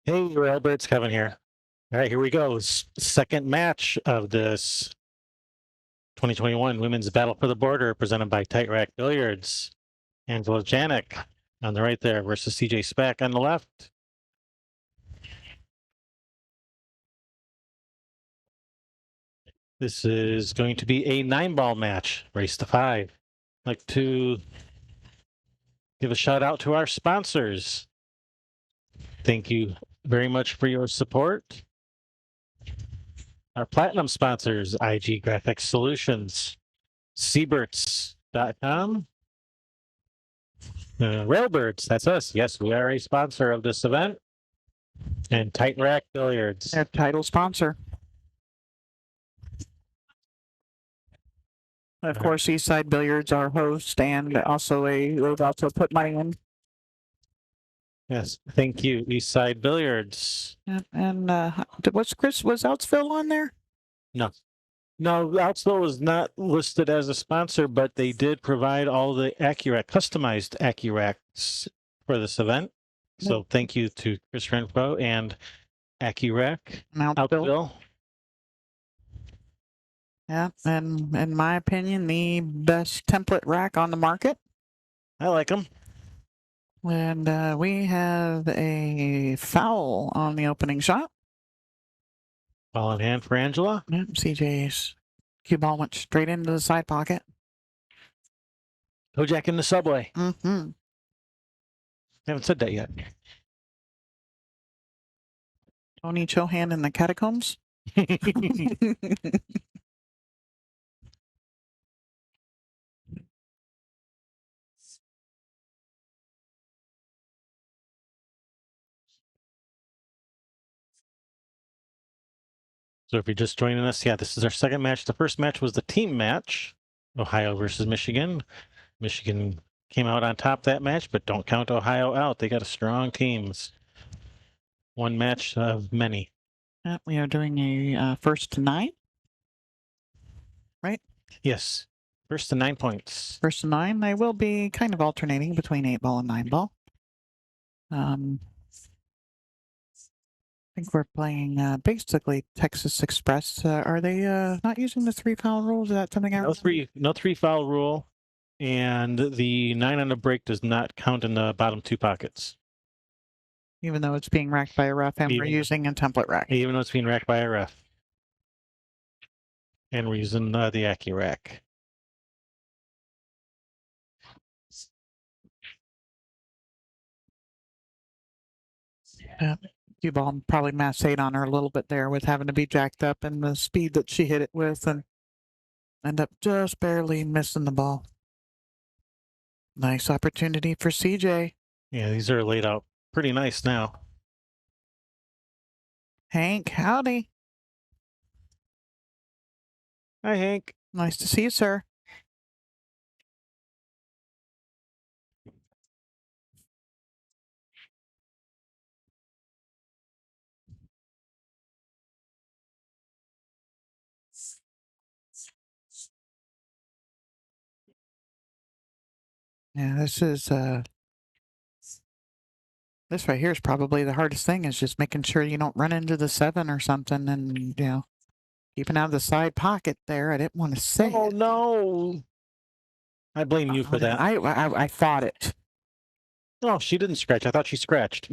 Hey, Albert, Kevin here. All right, here we go. Second match of this 2021 Women's Battle for the Border presented by Tite Rack Billiards. Angela Janic on the right there versus CJ Spack on the left. This is going to be a 9-ball match, race to 5. I'd like to give a shout out to our sponsors. Thank you very much for your support. Our platinum sponsors, IG Graphics Solutions, Seaberts.com, Railbirds, that's us. Yes, we are a sponsor of this event. And Tite Rack Billiards. Their title sponsor. Of course, Eastside Billiards, our host, and also they've also put money in. Yes, thank you, Eastside Billiards. And was Outsville on there? No. No, Outsville was not listed as a sponsor, but they did provide all the customized AccuRacks for this event. So thank you to Chris Renfro and AccuRack. Outsville. Yeah, and in my opinion, the best template rack on the market. I like them. And we have a foul on the opening shot. Ball in hand for Angela. Yep, CJ's cue ball went straight into the side pocket. Kojak in the subway. Mm-hmm. Haven't said that yet. Tony Chohan in the catacombs. So if you're just joining us, yeah, this is our second match. The first match was the team match, Ohio versus Michigan. Michigan came out on top that match, but don't count Ohio out. They got a strong team. One match of many. Yeah, we are doing a first to 9, right? Yes, first to 9 points. First to 9. I will be kind of alternating between 8-ball and 9-ball. I think we're playing basically Texas Express. Are they not using the 3-foul rule? Is that something I no three foul rule, and the 9 on the break does not count in the bottom 2 pockets. Even though it's being racked by a ref and we're using a template rack. Even though it's being racked by a ref. And we're using the AccuRack. Yeah. Cue ball probably massate on her a little bit there with having to be jacked up and the speed that she hit it with, and end up just barely missing the ball. Nice opportunity for CJ. Yeah, these are laid out pretty nice now. Hank, howdy. Hi, Hank. Nice to see you, sir. Yeah, this right here is probably the hardest thing, is just making sure you don't run into the 7 or something, and, keeping out of the side pocket there. I didn't want to say Oh, it. no. I blame you for that. I thought it. Oh, she didn't scratch. I thought she scratched.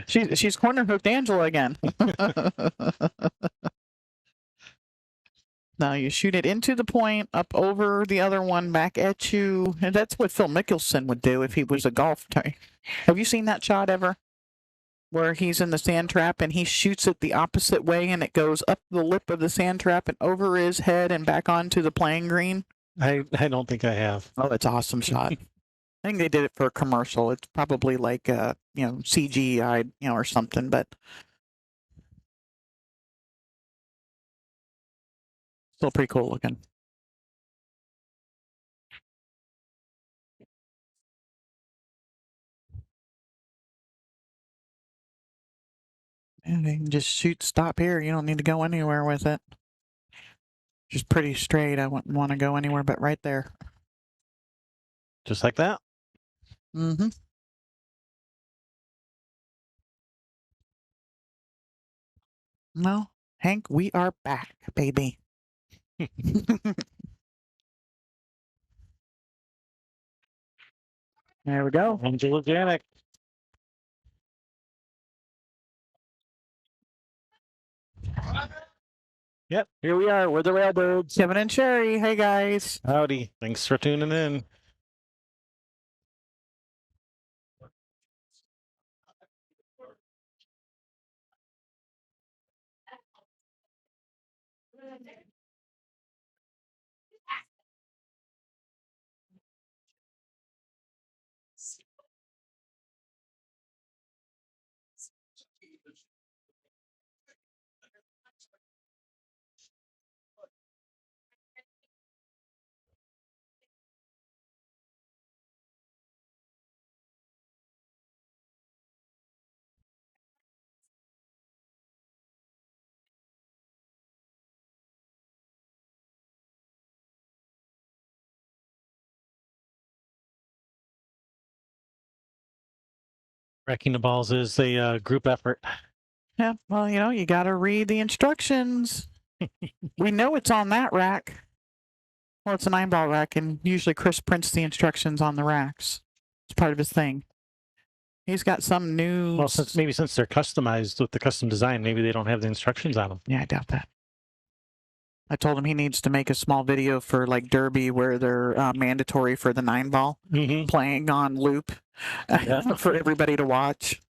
She's corner hooked Angela again. Now you shoot it into the point, up over the other one, back at you. And that's what Phil Mickelson would do if he was a golf player. Have you seen that shot ever? Where he's in the sand trap and he shoots it the opposite way and it goes up the lip of the sand trap and over his head and back onto the playing green? I don't think I have. Oh, it's an awesome shot. I think they did it for a commercial. It's probably like CGI, or something, but still pretty cool looking. And you can just shoot stop here. You don't need to go anywhere with it. Just pretty straight. I wouldn't want to go anywhere but right there. Just like that? Mm-hmm. No, Hank, we are back, baby. There we go. Angela Janic. Yep, here we are. We're the Railbirds. Kevin and Sherry. Hey, guys. Howdy. Thanks for tuning in. Wrecking the balls is a group effort. Yeah, well, you got to read the instructions. We know it's on that rack. Well, it's a 9-ball rack, and usually Chris prints the instructions on the racks. It's part of his thing. He's got some new. Well, since they're customized with the custom design, maybe they don't have the instructions on them. Yeah, I doubt that. I told him he needs to make a small video for like Derby where they're mandatory for the 9-ball playing on loop for everybody to watch.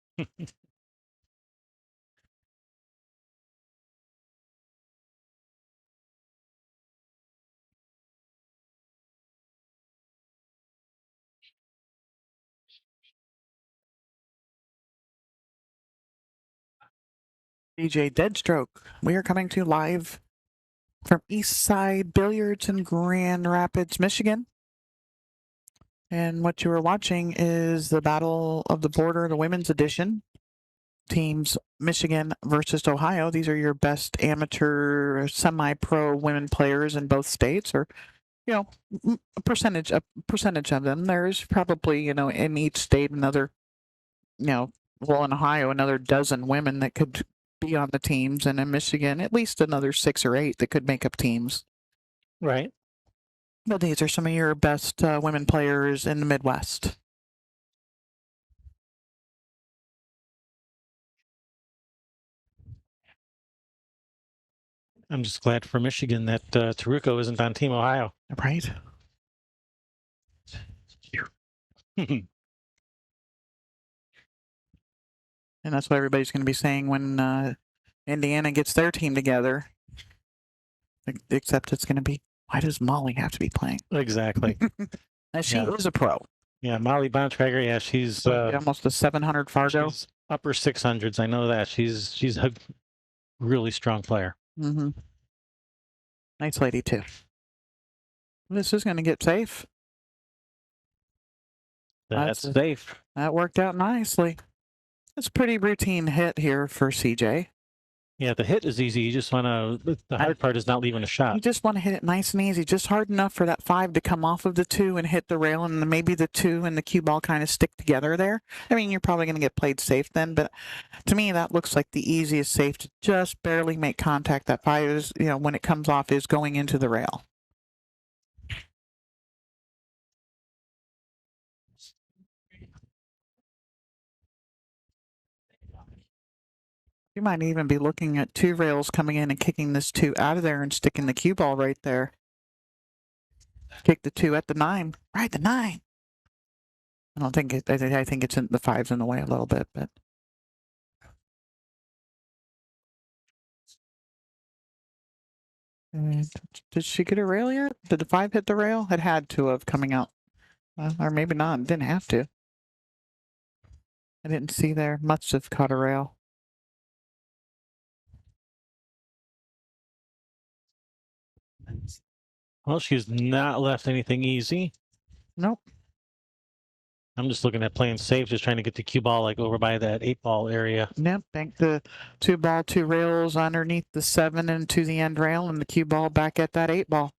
CJ Deadstroke. We are coming to you live from Eastside Billiards in Grand Rapids, Michigan. And what you are watching is the Battle of the Border, the women's edition. Teams Michigan versus Ohio. These are your best amateur, semi-pro women players in both states, or a percentage of them. There's probably in each state another, well, in Ohio another dozen women that could be on the teams, and in Michigan at least another 6 or 8 that could make up teams. Right. But these are some of your best women players in the Midwest. I'm just glad for Michigan that Taruko isn't on Team Ohio. Right. And that's what everybody's going to be saying when Indiana gets their team together. Except it's going to be, why does Molly have to be playing? Exactly. And she is a pro. Yeah, Molly Bontrager. Yeah, she's almost a 700 Fargo. She's upper 600s. I know that. She's a really strong player. Mm-hmm. Nice lady too. This is going to get safe. That's safe. That worked out nicely. It's a pretty routine hit here for CJ. Yeah, the hit is easy. You just want to. The hard part is not leaving a shot. You just want to hit it nice and easy, just hard enough for that 5 to come off of the 2 and hit the rail, and maybe the 2 and the cue ball kind of stick together there. I mean, you're probably going to get played safe then, but to me, that looks like the easiest safe to just barely make contact. That 5 is, when it comes off, is going into the rail. You might even be looking at 2 rails coming in and kicking this 2 out of there and sticking the cue ball right there. Kick the 2 at the 9. Right, the 9. I don't think I think it's in the 5's in the way a little bit, but. Did she get a rail yet? Did the 5 hit the rail? It had to have coming out. Or maybe not. It didn't have to. I didn't see there. Must have caught a rail. Well, she's not left anything easy. Nope. I'm just looking at playing safe, just trying to get the cue ball like over by that 8-ball area. Yep. Bank the 2 ball, 2 rails underneath the 7 and to the end rail, and the cue ball back at that 8-ball.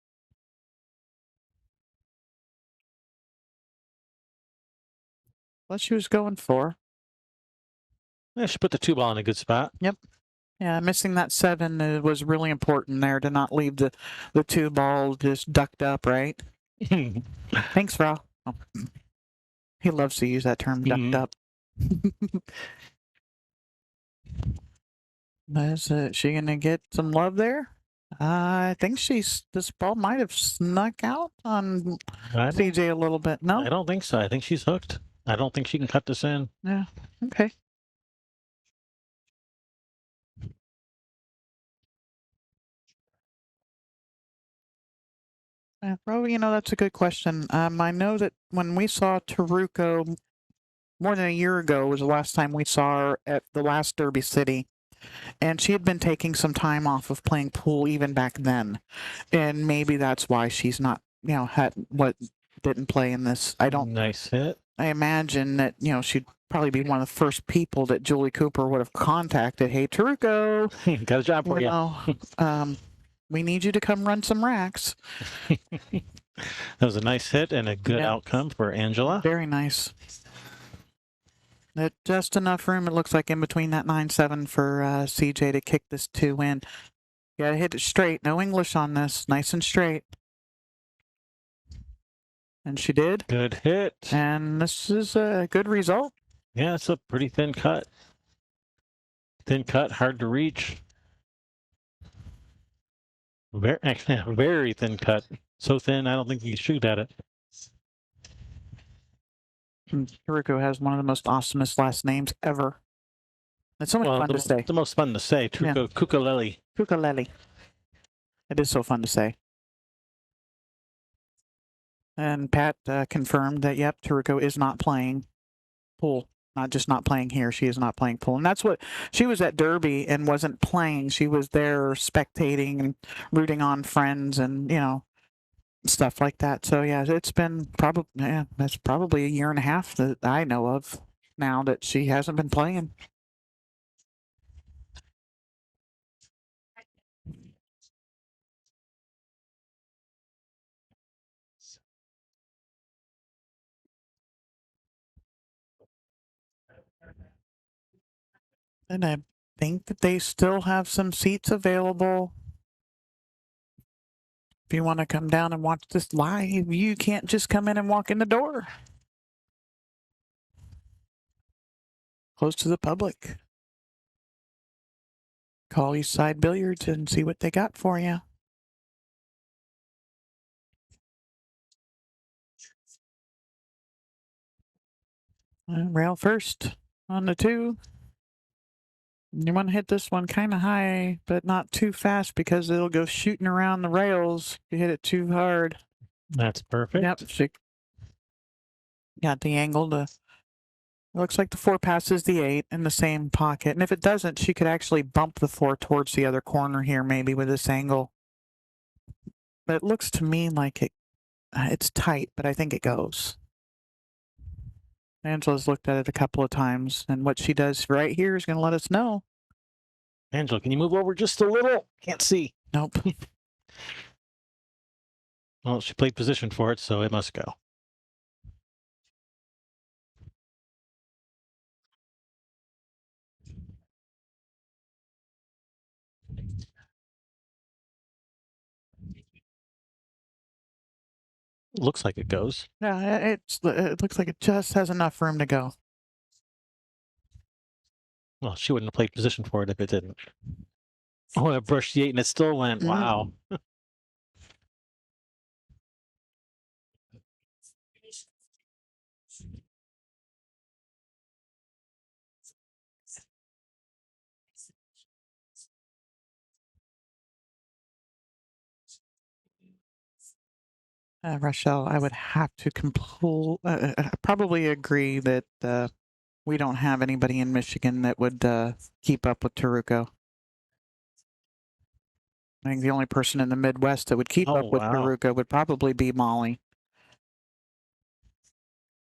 What she was going for. Yeah, she put the 2 ball in a good spot. Yep. Yeah, missing that 7 was really important there to not leave the 2 ball just ducked up, right? Thanks, Frau. Oh. He loves to use that term, ducked up. Is she going to get some love there? I think this ball might have snuck out on CJ a little bit. No? I don't think so. I think she's hooked. I don't think she can cut this in. Yeah, okay. Bro, that's a good question. I know that when we saw Taruko more than a year ago was the last time we saw her at the last Derby City. And she had been taking some time off of playing pool even back then. And maybe that's why she's not, didn't play in this. I don't. Nice hit. I imagine that, she'd probably be one of the first people that Julie Cooper would have contacted. Hey, Taruko. Got a job for you. We need you to come run some racks. That was a nice hit and a good outcome for Angela. Very nice. Just enough room, it looks like, in between that 9-7 for CJ to kick this 2 in. You gotta hit it straight. No English on this. Nice and straight. And she did. Good hit. And this is a good result. Yeah, it's a pretty thin cut. Thin cut, hard to reach. Very thin cut. So thin, I don't think you can shoot at it. Taruko has one of the most awesomest last names ever. It's so much fun to say. The most fun to say. Taruko Kukaleli. Kukaleli. It is so fun to say. And Pat confirmed that, yep, Taruko is not playing pool. Not just not playing here. She is not playing pool. And that's what she was at Derby and wasn't playing. She was there spectating and rooting on friends and, stuff like that. So, yeah, it's been that's probably a year and a half that I know of now that she hasn't been playing. And I think that they still have some seats available. If you want to come down and watch this live, you can't just come in and walk in the door. Close to the public. Call Eastside Billiards and see what they got for you. Rail first on the 2. You want to hit this one kind of high, but not too fast because it'll go shooting around the rails. You hit it too hard. That's perfect. Yep, she got the angle to. It looks like the 4 passes the 8 in the same pocket. And if it doesn't, she could actually bump the 4 towards the other corner here, maybe with this angle. But it looks to me like it's tight, but I think it goes. Angela's looked at it a couple of times, and what she does right here is going to let us know. Angela, can you move over just a little? Can't see. Nope. Well, she played position for it, so it must go. Looks like it goes. Yeah, it looks like it just has enough room to go. Well, she wouldn't have played position for it if it didn't. Oh, I brushed the 8 and it still went. Wow. Rochelle, I would have to probably agree that we don't have anybody in Michigan that would keep up with Taruko. I think the only person in the Midwest that would keep up with Taruko would probably be Molly.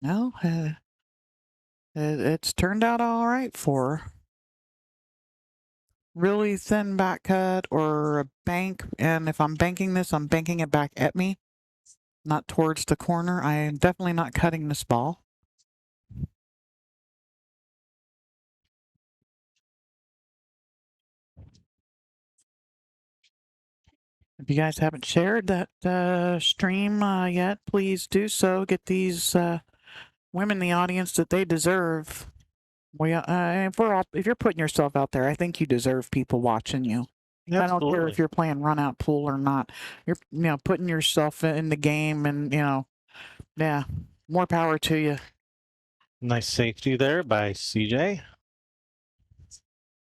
No, it's turned out all right for her. Really thin back cut or a bank, and if I'm banking this, I'm banking it back at me, not towards the corner. I am definitely not cutting this ball. If you guys haven't shared that stream yet, please do so. Get these women the audience that they deserve. If you're putting yourself out there, I think you deserve people watching you. Absolutely. I don't care if you're playing run out pool or not. You're putting yourself in the game, and yeah, more power to you. Nice safety there by CJ.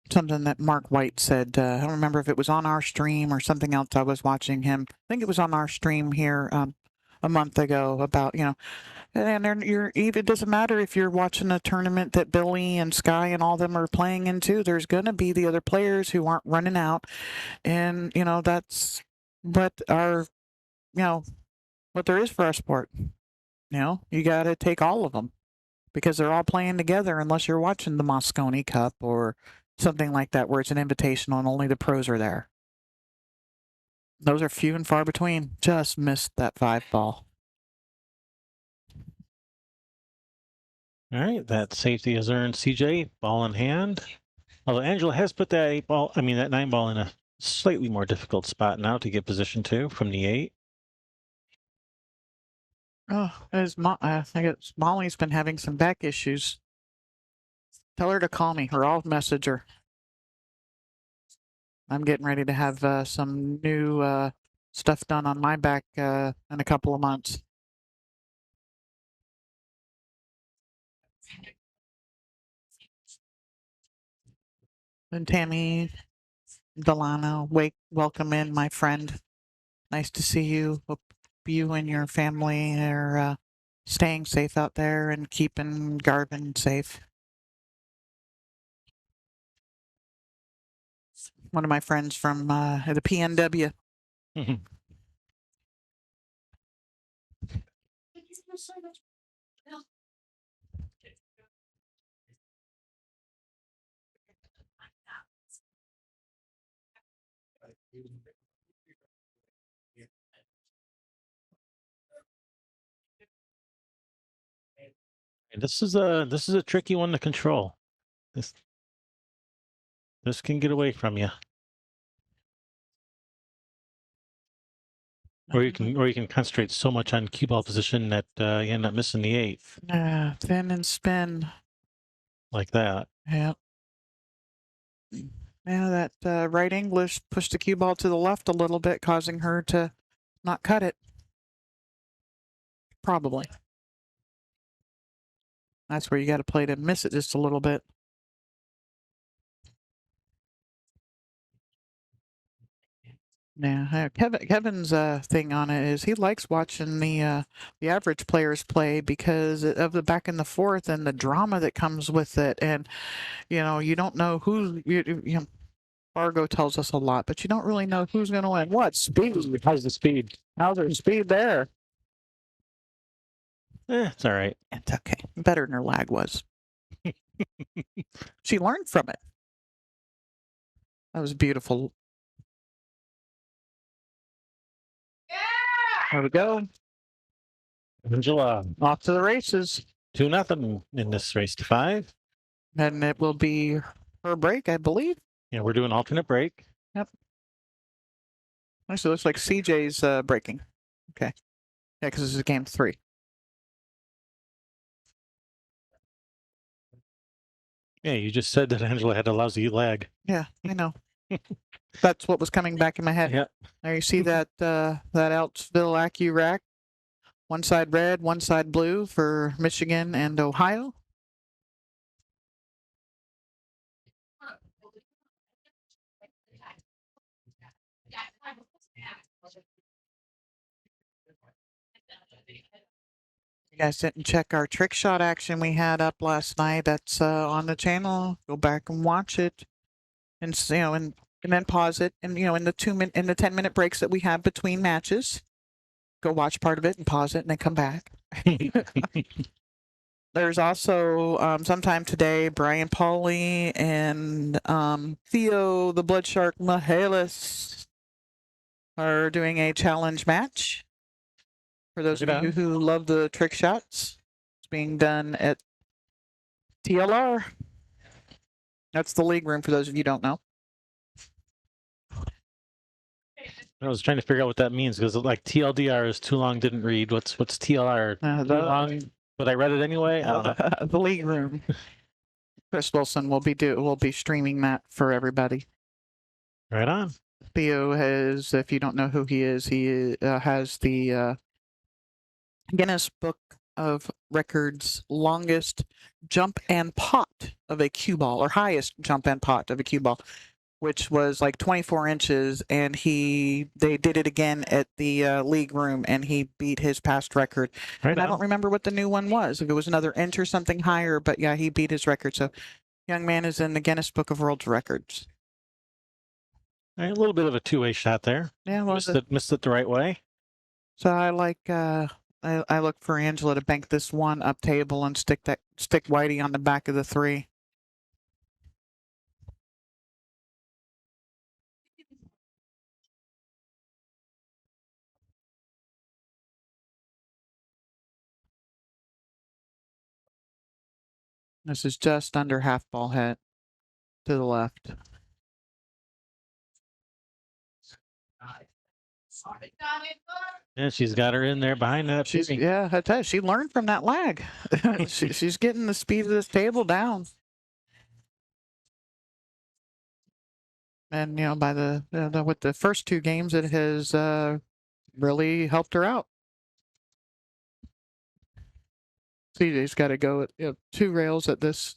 Something that Mark White said. I don't remember if it was on our stream or something else. I was watching him. I think it was on our stream here a month ago about and it doesn't matter if you're watching a tournament that Billy and Sky and all them are playing into. There's going to be the other players who aren't running out, and that's what what there is for our sport. You got to take all of them because they're all playing together. Unless you're watching the Mosconi Cup or something like that, where it's an invitational and only the pros are there. Those are few and far between. Just missed that 5 ball. All right, that safety has earned CJ ball in hand. Although Angela has put that 9 ball in a slightly more difficult spot now to get position 2 from the 8. Oh, I guess Molly's been having some back issues. Tell her to call me, or I'll message her. I'm getting ready to have some new stuff done on my back in a couple of months. And Tammy Delano, welcome in, my friend. Nice to see you. Hope you and your family are staying safe out there and keeping Garvin safe. One of my friends from the PNW. This is a tricky one to control. This can get away from you. Or you can concentrate so much on cue ball position that you end up missing the 8. Thin and spin. Like that. Yeah. Yeah, that right English pushed the cue ball to the left a little bit, causing her to not cut it. Probably. That's where you got to play to miss it just a little bit. Yeah, Kevin's thing on it is he likes watching the average players play because of the back in the fourth and the drama that comes with it, and you don't know who Fargo tells us a lot, but you don't really know who's going to win. What speed? How's the speed? How's her speed there? It's all right. It's okay. Better than her lag was. She learned from it. That was beautiful. There we go. Angela Off to the races. 2-0 in this race to 5. And it will be her break, I believe. Yeah, we're doing alternate break. Yep. Actually, looks like CJ's breaking. Okay. Yeah, because this is game 3. Yeah, you just said that Angela had a lousy lag. Yeah, I know. That's what was coming back in my head. Yeah. There you see that Outsville Accu rack. One side red, one side blue for Michigan and Ohio. You guys didn't check our trick shot action we had up last night. That's on the channel. Go back and watch it, and and then pause it. And in the 10-minute breaks that we have between matches, go watch part of it and pause it, and then come back. There's also sometime today, Brian Pauly and Theo the Blood Shark Mihalis are doing a challenge match. For those of you who love the trick shots, it's being done at TLR. That's the league room for those of you who don't know. I was trying to figure out what that means because like TLDR is too long, didn't read. What's TLR? Too long, but I read it anyway. I don't know. The league room. Chris Wilson will be streaming that for everybody. Right on. Theo has, if you don't know who he is, he has the Guinness Book of Records longest jump and pot of a cue ball, or highest jump and pot of a cue ball, which was like 24 inches, and they did it again at the league room, and he beat his past record. Right and on. I don't remember what the new one was, if it was another inch or something higher, but yeah, he beat his record. So, young man is in the Guinness Book of World Records. A little bit of a two-way shot there. Yeah, missed it the right way. So I like I look for Angela to bank this one up table and stick Whitey on the back of the three. This is just under half ball hit to the left. And she's got her in there behind that. Yeah, I tell you, she learned from that lag. She's getting the speed of this table down. And by with the first two games, it has really helped her out. CJ's got to go at 2 rails at this.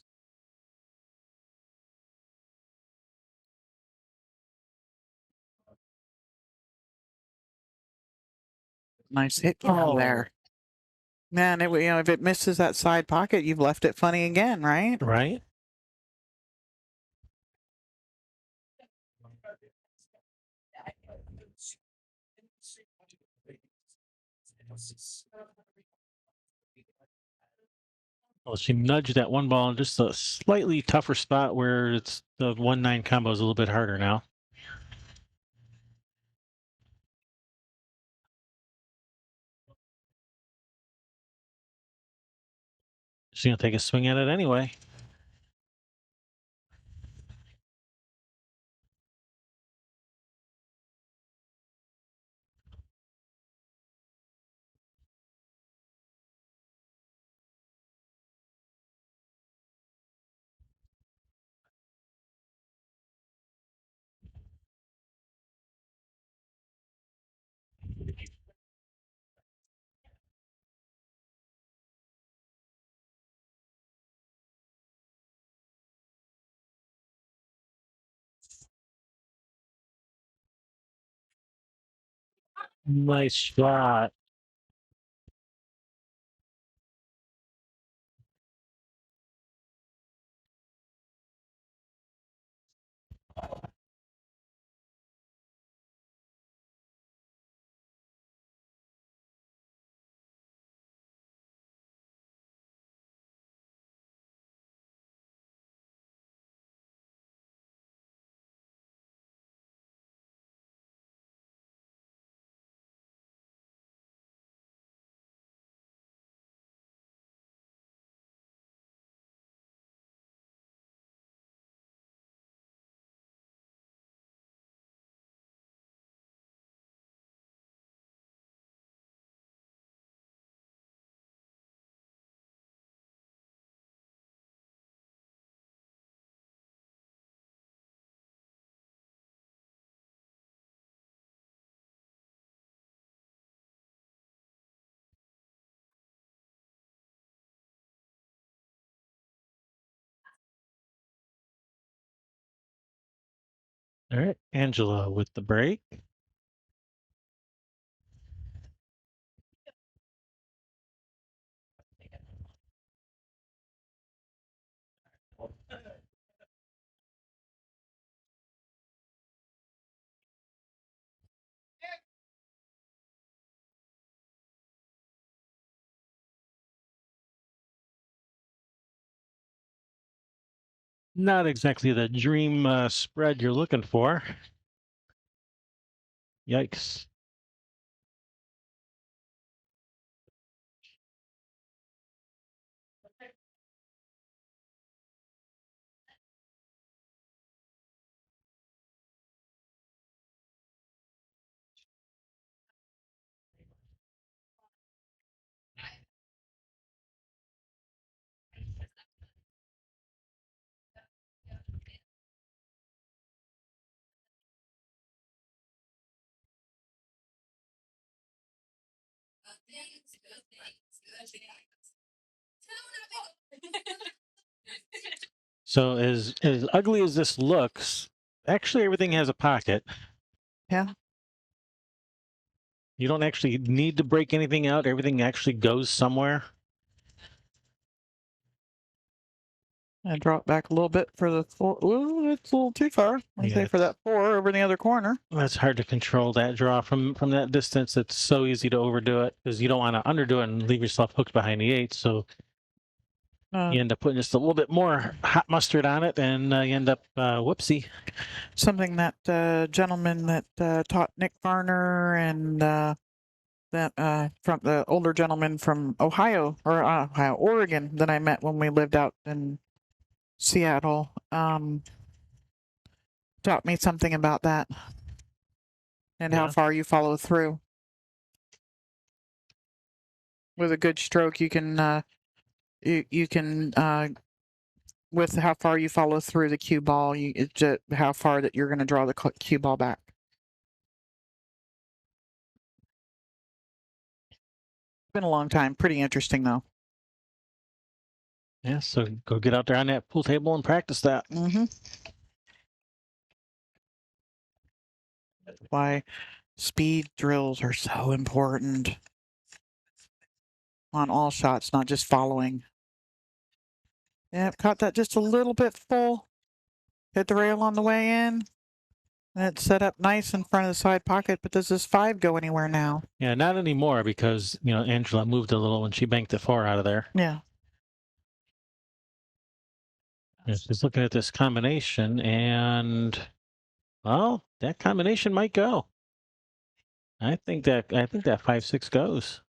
Nice hit there. Man, if it misses that side pocket, you've left it funny again, right? Right. Well, she nudged that one ball in just a slightly tougher spot where it's the 1-9 combo is a little bit harder now. She's gonna take a swing at it anyway. Nice shot. All right, Angela with the break. Not exactly the dream spread you're looking for. Yikes. So as ugly as this looks, actually everything has a pocket. Yeah. You don't actually need to break anything out. Everything actually goes somewhere. And drop back a little bit for the 4. Ooh, it's a little too far. I Yeah, say for that 4 over in the other corner. That's hard to control that draw from that distance. It's so easy to overdo it because you don't want to underdo it and leave yourself hooked behind the 8. So you end up putting just a little bit more hot mustard on it, and you end up whoopsie. Something that gentleman that taught Nick Varner and that from the older gentleman from Ohio or Oregon that I met when we lived out in Seattle taught me something about that and how far you follow through. With a good stroke, you can you can with how far you follow through the cue ball, it's just how far that you're going to draw the cue ball back. Been a long time. Pretty interesting though. Yeah, so go get out there on that pool table and practice that. Mm-hmm. Why speed drills are so important on all shots, not just following. Yep, caught that just a little bit full. Hit the rail on the way in. And it's set up nice in front of the side pocket, but does this 5 go anywhere now? Yeah, not anymore because, Angela moved a little when she banked the 4 out of there. Yeah. Yeah, she's looking at this combination and, well, that combination might go. I think that 5-6 goes.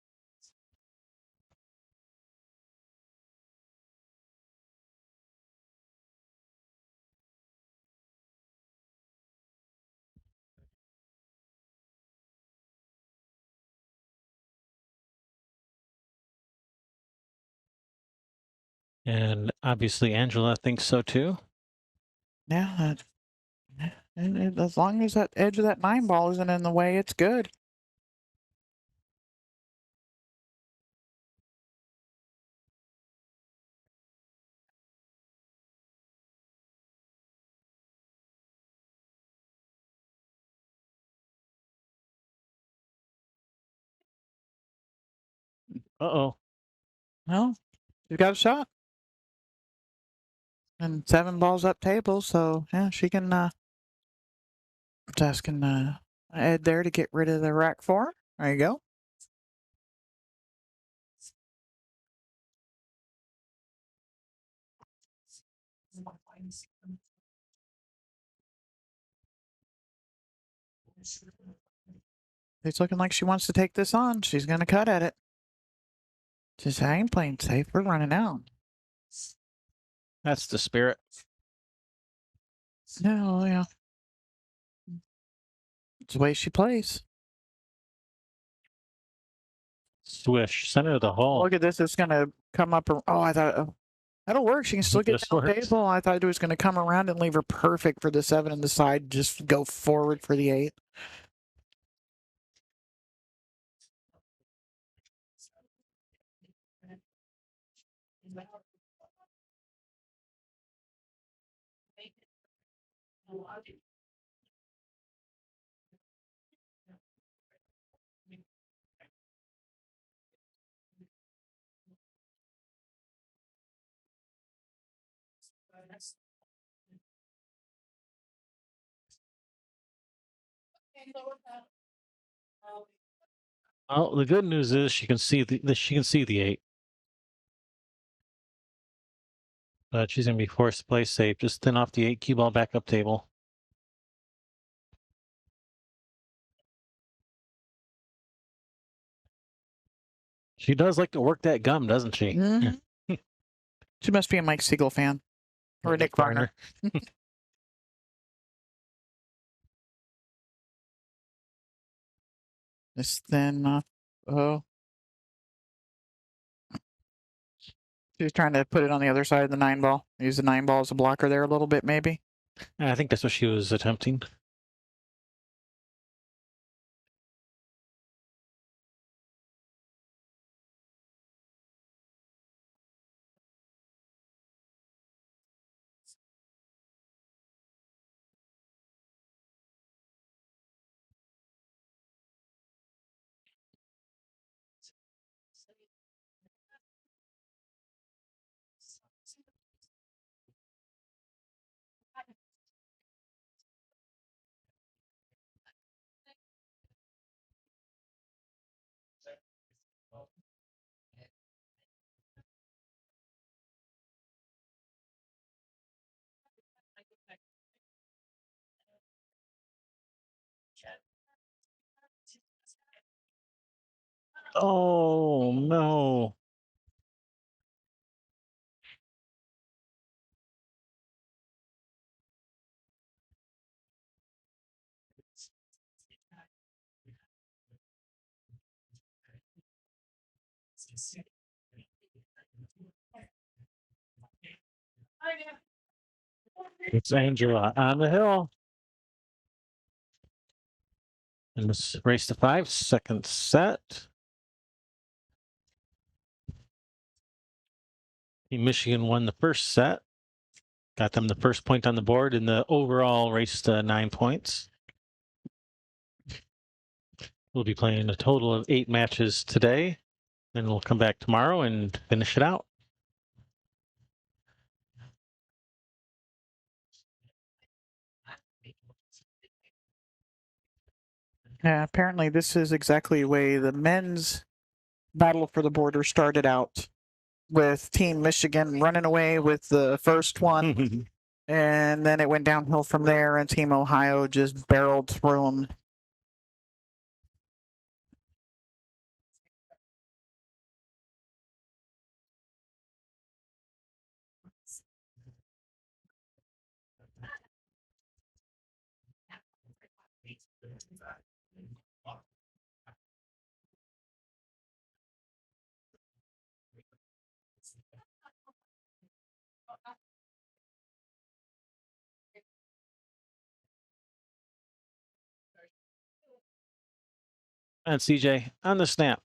And obviously Angela thinks so too. Yeah. And as long as that edge of that 9 ball isn't in the way, it's good. Uh-oh. Well, she's got a shot. And 7 balls up table, so yeah, she can just asking Ed there to get rid of the rack 4. There you go. It's looking like she wants to take this on. She's going to cut at it. Just, I ain't playing safe. We're running out. That's the spirit. No, yeah. It's the way she plays. Swish, center of the hole. Look at this. It's going to come up. Oh, I thought that'll work. She can still get down table. I thought it was going to come around and leave her perfect for the 7 and the side. Just go forward for the 8. Well, the good news is she can see the 8. But she's going to be forced to play safe. Just thin off the 8 cue ball back up table. She does like to work that gum, doesn't she? Mm-hmm. She must be a Mike Siegel fan. Or a Nick Varner. This then, oh. She's trying to put it on the other side of the 9 ball. Use the 9 ball as a blocker there a little bit, maybe. I think that's what she was attempting. Oh, no. It's Angela on the hill. And this race to 5, second set. Team Michigan won the first set. Got them the first point on the board in the overall race to 9 points. We'll be playing a total of 8 matches today. Then we'll come back tomorrow and finish it out. Yeah, apparently this is exactly the way the men's battle for the border started out, with Team Michigan running away with the first one, and then it went downhill from there, and Team Ohio just barreled through them. And CJ on the snap.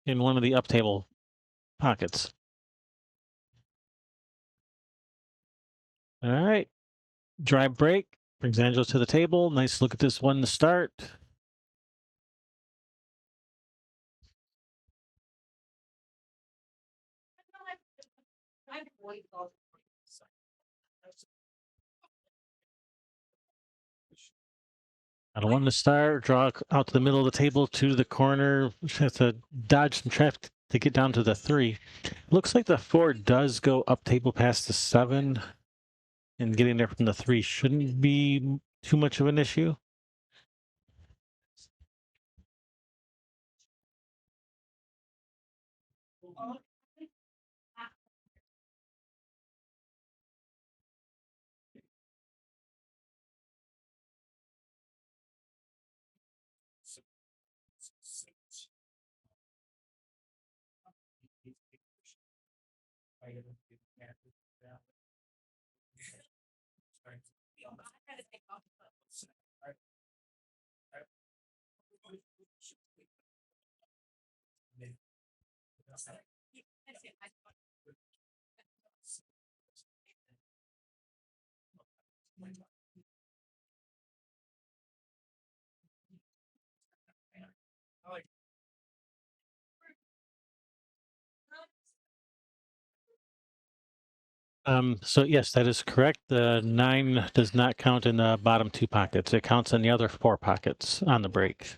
In one of the up table pockets. All right. Dry break. Brings Angela to the table. Nice look at this one to start. I don't want to start. Draw out to the middle of the table to the corner. Has to dodge some traffic to get down to the 3. Looks like the 4 does go up table past the 7. And getting there from the 3 shouldn't be too much of an issue. So yes, that is correct. The 9 does not count in the bottom 2 pockets. It counts in the other 4 pockets on the break.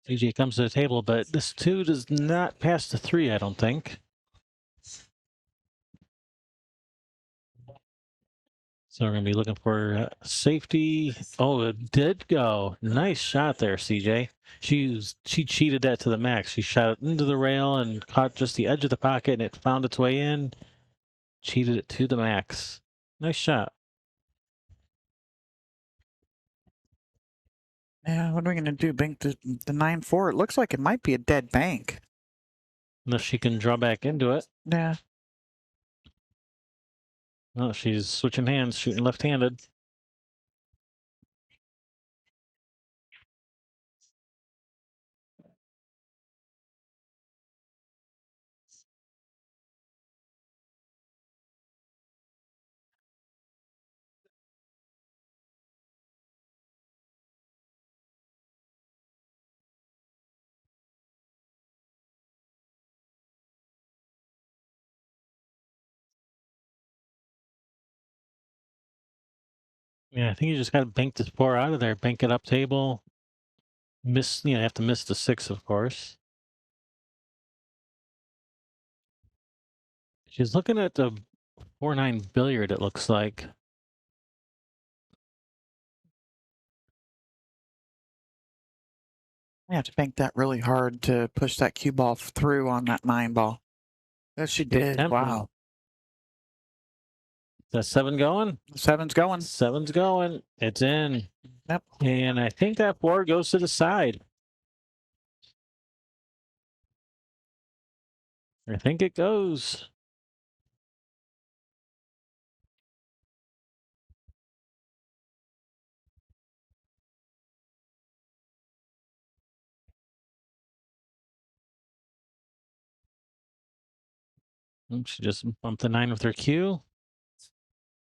CJ comes to the table, but this 2 does not pass the 3, I don't think. So we're going to be looking for safety. Oh, it did go. Nice shot there, CJ. She cheated that to the max. She shot it into the rail and caught just the edge of the pocket, and it found its way in. Cheated it to the max. Nice shot. Yeah, what are we going to do? Bank the 9-4? It looks like it might be a dead bank. Unless she can draw back into it. Yeah. Oh, she's switching hands, shooting left-handed. Yeah, I think you just got to bank this 4 out of there. Bank it up table. miss, have to miss the 6, of course. She's looking at the 4-9 billiard, it looks like. I have to bank that really hard to push that cue ball through on that 9 ball. Yes, she did. Tempting. Wow. Is that 7 going? 7's going. 7's going. It's in. Yep. And I think that 4 goes to the side. I think it goes. She just bumped the 9 with her cue.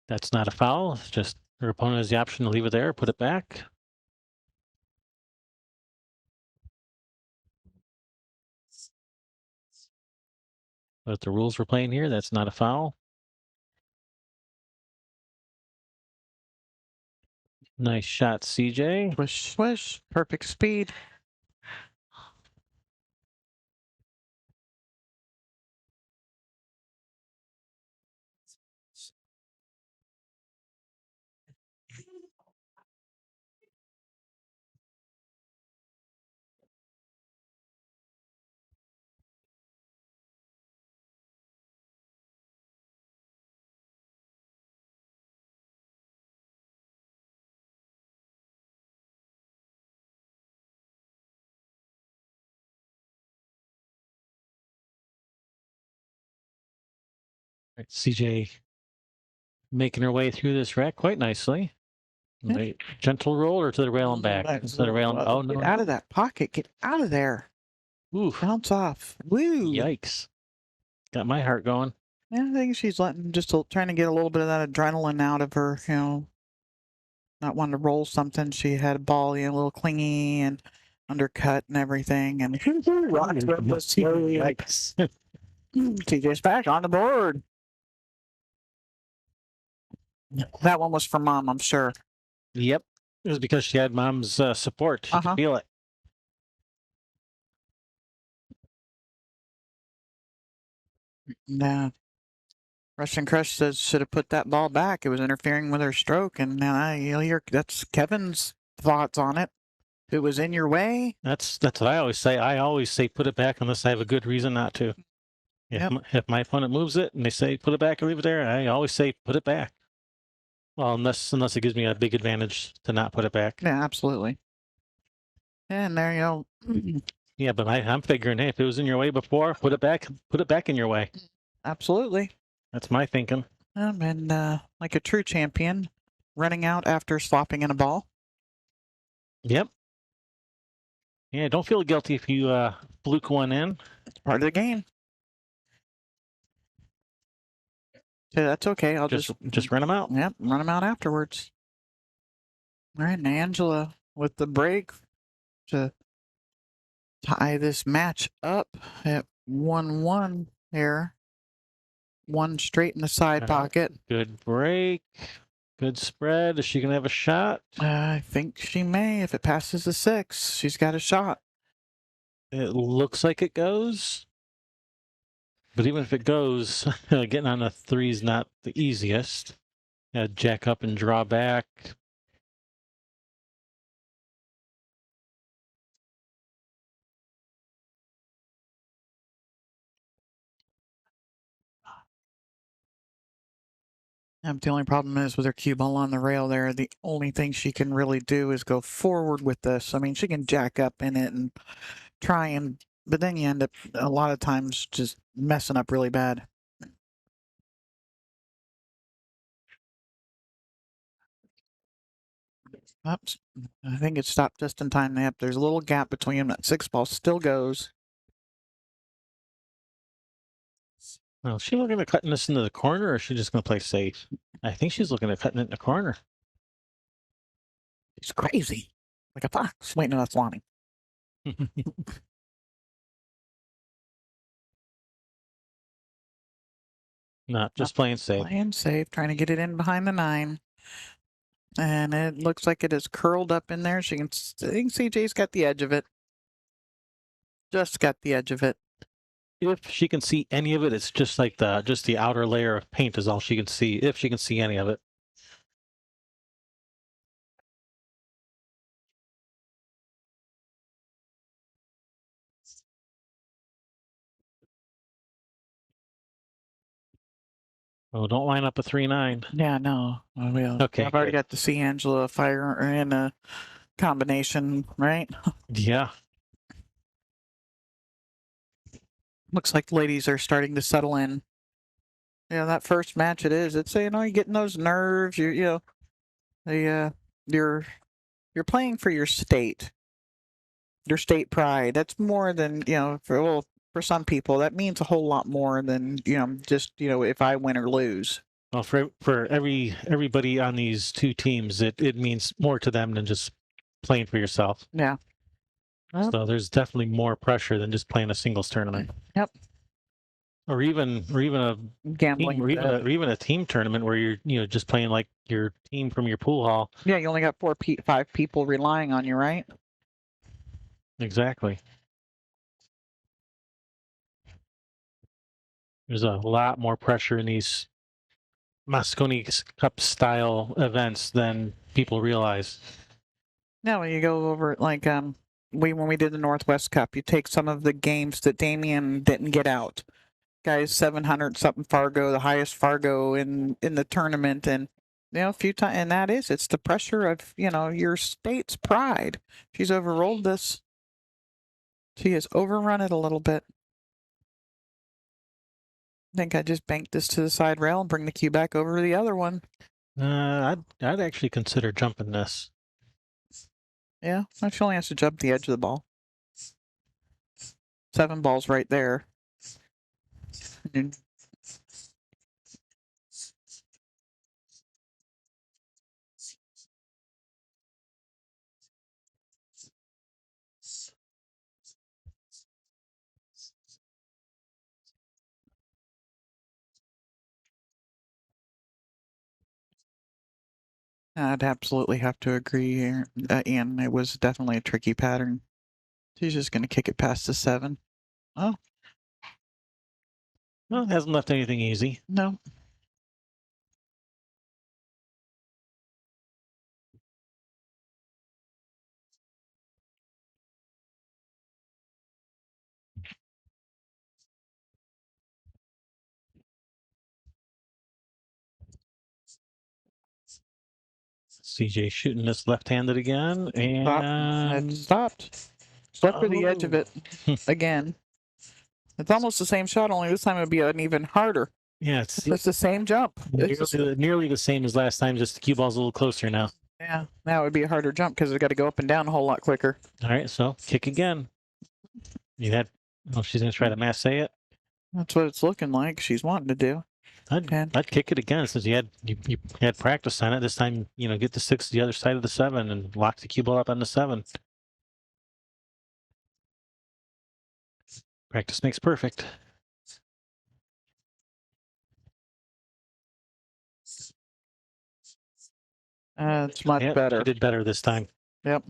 That's not a foul. It's just her opponent has the option to leave it there, put it back. But the rules we're playing here, that's not a foul. Nice shot, CJ. Swish, swish. Perfect speed. Right, CJ making her way through this rack quite nicely. Yeah. Gentle roll or to the rail and back? To the rail and, oh, no. Get out of that pocket. Get out of there. Oof. Bounce off. Woo. Yikes. Got my heart going. Yeah, I think she's trying to get a little bit of that adrenaline out of her, not wanting to roll something. She had a ball, a little clingy and undercut and everything. And Yikes. CJ Spack on the board. That one was for Mom, I'm sure. Yep. It was because she had Mom's support. She could feel it. Yeah. Russian Crush says should have put that ball back. It was interfering with her stroke, and you'll hear that's Kevin's thoughts on it. If it was in your way. That's what I always say. I always say put it back unless I have a good reason not to. If my opponent moves it and they say put it back or leave it there, I always say put it back. Well, unless it gives me a big advantage to not put it back. Yeah, absolutely. And there you go. Yeah, but I'm figuring, hey, if it was in your way before, put it back in your way. Absolutely. That's my thinking. And like a true champion, running out after slopping in a ball. Yep. Yeah, don't feel guilty if you fluke one in. It's part of the game. So that's okay. I'll just run them out. Yep, run them out afterwards. All right, and Angela with the break to tie this match up at 1-1 here. One straight in the side pocket. Good break. Good spread. Is she going to have a shot? I think she may. If it passes the 6, she's got a shot. It looks like it goes. But even if it goes, getting on a 3 is not the easiest. Jack up and draw back. The only problem is with her cue ball on the rail there, the only thing she can really do is go forward with this. I mean, she can jack up in it and try and, but then you end up a lot of times just messing up really bad. Oops. I think it stopped just in time. Yep, there's a little gap between them. That 6 ball still goes. Well, is she looking at cutting this into the corner, or is she just going to play safe? I think she's looking at cutting it in the corner. It's crazy. Like a fox. Wait, no, that's Lonnie. Not just playing safe. Playing safe, trying to get it in behind the 9. And it looks like it is curled up in there. I think CJ's got the edge of it. Just got the edge of it. If she can see any of it, it's just like the outer layer of paint is all she can see. If she can see any of it. Oh, don't line up a 3-9. Yeah, no. Okay, I've already good. got to see Angela fire in a combination, right? Yeah. Looks like the ladies are starting to settle in. Yeah, that first match it is. It's you're getting those nerves. You're playing for your state pride. That's more than for some people that means a whole lot more than just if I win or lose. Well, for everybody on these two teams, it means more to them than just playing for yourself. Yeah. So there's definitely more pressure than just playing a singles tournament. Yep. Or even a Gambling. team, or even a team tournament where you're just playing like your team from your pool hall. Yeah, you only got 5 people relying on you, right? Exactly. There's a lot more pressure in these Mosconi Cup style events than people realize. Now, when you go over like when we did the Northwest Cup, you take some of the games that Damien didn't get out. Guys, 700 something Fargo, the highest Fargo in the tournament, and a few times, and it's the pressure of your state's pride. She's overrolled this. She has overrun it a little bit. I think I just banked this to the side rail and bring the cue back over to the other one. I'd actually consider jumping this. Yeah, she only has to jump the edge of the ball. 7 balls right there. And I'd absolutely have to agree here, Ian. It was definitely a tricky pattern. She's just going to kick it past the 7. Oh. Well, it hasn't left anything easy. No. CJ shooting this left-handed again, and It stopped. Stuck with the edge of it again. It's almost the same shot, only this time it would be an even harder. Yeah, it's the same jump. Nearly the same as last time, just the cue ball's a little closer now. Yeah, now it would be a harder jump because it's got to go up and down a whole lot quicker. All right, so kick again. She's going to try to masse it. That's what it's looking like. She's wanting to do. I'd kick it again since you had practice on it. This time, get the 6 to the other side of the 7 and lock the cue ball up on the 7. Practice makes perfect. It's much better. She did better this time. Yep.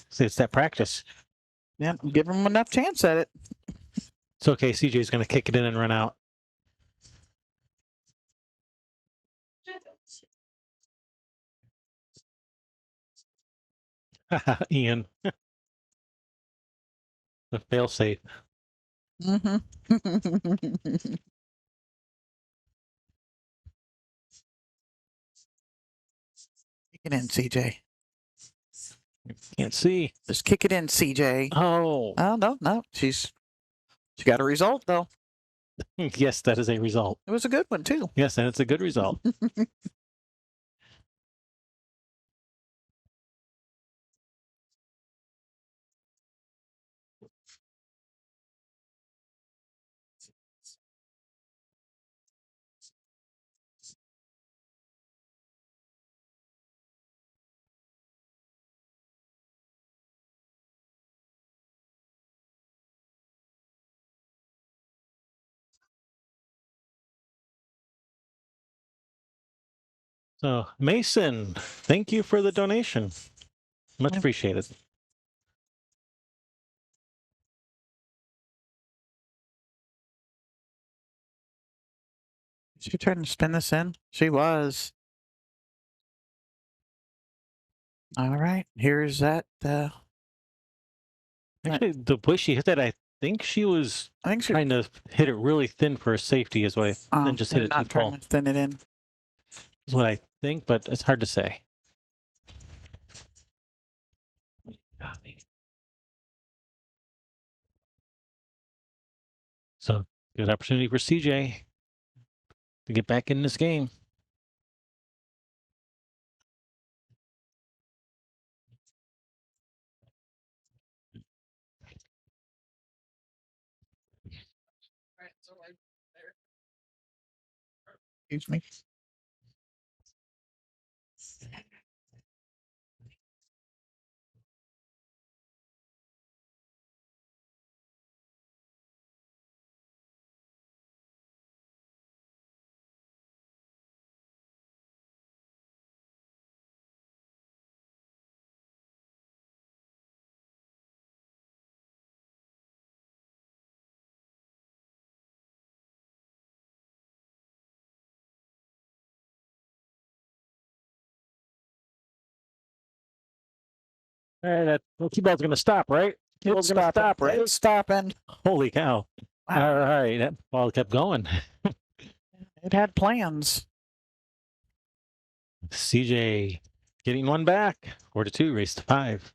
See, it's that practice. Yep. Give them enough chance at it. It's okay. CJ's going to kick it in and run out. Ian. The fail safe. Mm-hmm. Kick it in, CJ. Can't see. Just kick it in, CJ. Oh. Oh, no. She got a result, though. Yes, that is a result. It was a good one, too. Yes, and it's a good result. So, Mason, thank you for the donation. Much Yep. appreciated. Is she trying to spin this in? She was. All right. Here's that. Actually, the way she hit that, I think she was I think she. trying to hit it really thin for a safety, is what then just hit it too not trying tall. to thin it in. Is what I think, but it's hard to say. So, good opportunity for CJ to get back in this game. Excuse me. All right, that key ball's going to stop, right? Key ball's going to stop, right? It's stopping. Holy cow. Wow. All right, that ball kept going. It had plans. CJ getting one back. 4-2, race to 5.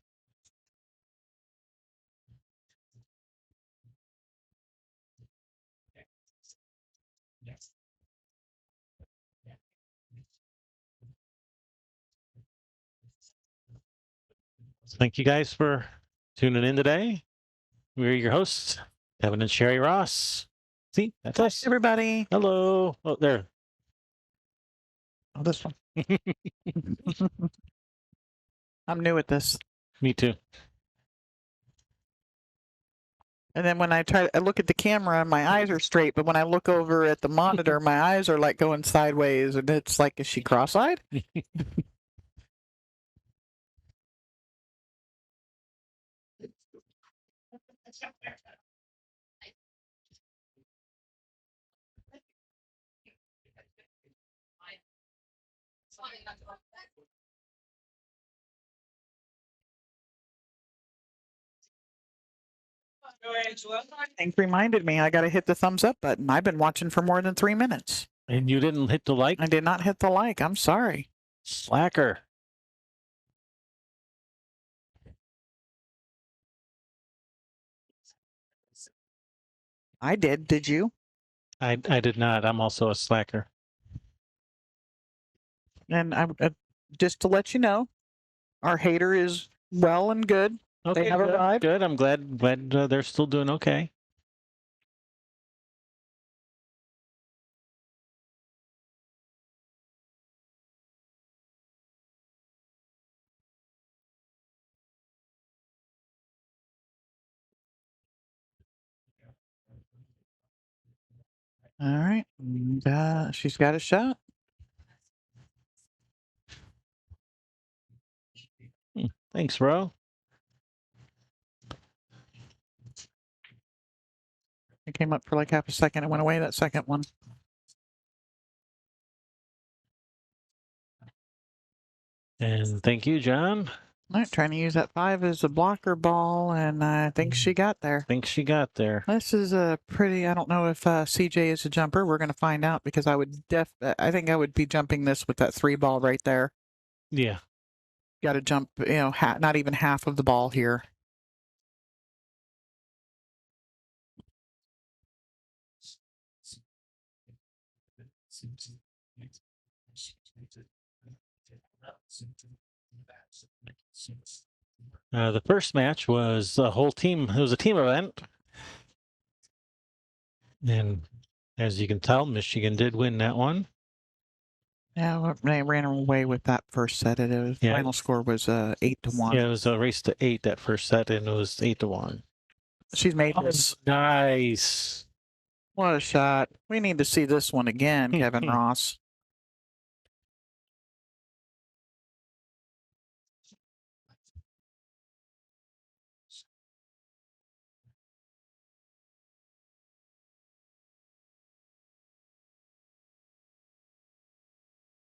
Thank you guys for tuning in today. We're your hosts, Kevin and Sherry Ross. See, that's us. Everybody. Hello. Oh, there. Oh, this one. I'm new at this. Me too. And then when I look at the camera, my eyes are straight, but when I look over at the monitor, my eyes are like going sideways, and it's like, is she cross-eyed? Hank reminded me I got to hit the thumbs up button. I've been watching for more than 3 minutes. And you didn't hit the like? I did not hit the like. I'm sorry. Slacker. I did. Did you? I did not. I'm also a slacker. And just to let you know, our hater is well and good. Okay, They have good, arrived. good. I'm glad they're still doing okay. All right. She's got a shot. Thanks, bro. It came up for like half a second. It went away, that second one. And thank you, John. All right, trying to use that 5 as a blocker ball, and I think she got there. Think she got there. This is a pretty, I don't know if CJ is a jumper. We're going to find out because I think I would be jumping this with that 3 ball right there. Yeah. Got to jump, not even half of the ball here. The first match was a whole team. It was a team event. And as you can tell, Michigan did win that one. Yeah, they ran away with that first set. Final score was 8-1. Yeah, it was a race to 8 that first set, and it was 8-1. She's made this. Nice. What a shot. We need to see this one again, Kevin Ross.